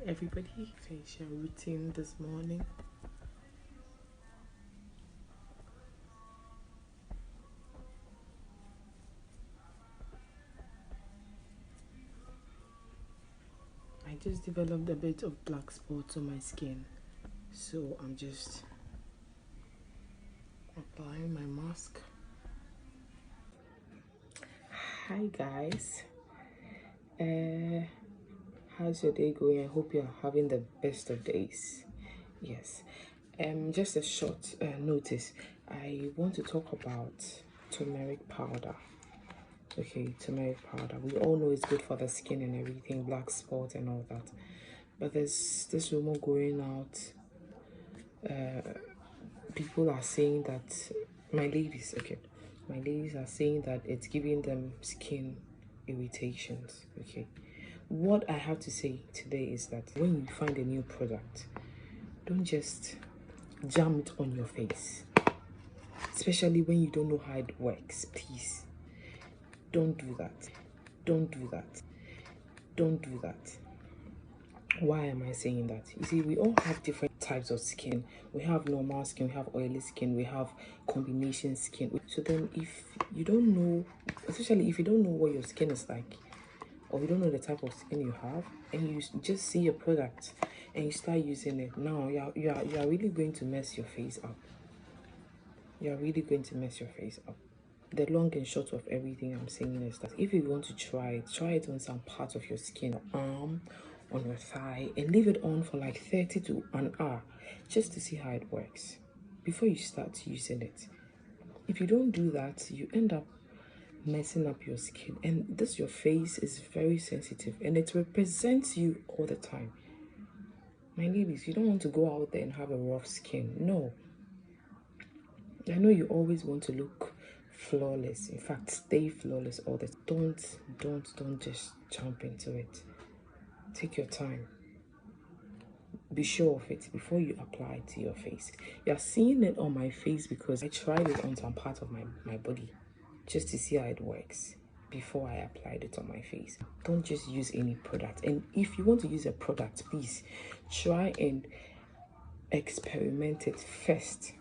Everybody, facial routine this morning. I just developed a bit of black spots on my skin, so I'm just applying my mask. Hi guys, how's your day going? I hope you're having the best of days. Yes, just a short notice. I want to talk about turmeric powder. Okay, turmeric powder. We all know it's good for the skin and everything, black spots and all that. But there's this rumor going out. People are saying that my ladies are saying that it's giving them skin irritations. Okay, what I have to say today is that when you find a new product, don't just jam it on your face, especially when you don't know how it works. Please don't do that. Don't do that. Don't do that. Why am I saying that? You see, we all have different types of skin. We have normal skin, we have oily skin, we have combination skin. So then if you don't know, especially if you don't know what your skin is like, or you don't know the type of skin you have, and you just see a product and you start using it, now you are really going to mess your face up. You are really going to mess your face up. The long and short of everything I'm saying is that if you want to try it on some part of your skin, your arm, on your thigh, and leave it on for like 30 to an hour just to see how it works before you start using it. If you don't do that, you end up messing up your skin, and your face is very sensitive and it represents you all the time. My ladies, you don't want to go out there and have a rough skin. No, I know you always want to look flawless. In fact, stay flawless all the time. Don't just jump into it. Take your time. Be sure of it before you apply it to your face. You're seeing it on my face because I tried it on some part of my body just to see how it works before I applied it on my face. Don't just use any product. And if you want to use a product, please try and experiment it first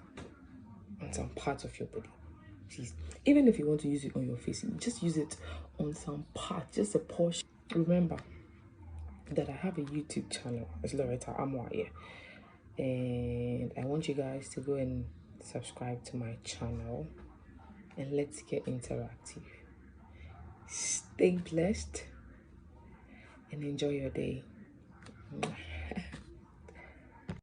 on some part of your body. Please, even if you want to use it on your face, just use it on some part, just a portion. Remember that I have a YouTube channel. It's Loretta Amwaye, and I want you guys to go and subscribe to my channel, and let's get interactive. Stay blessed and enjoy your day.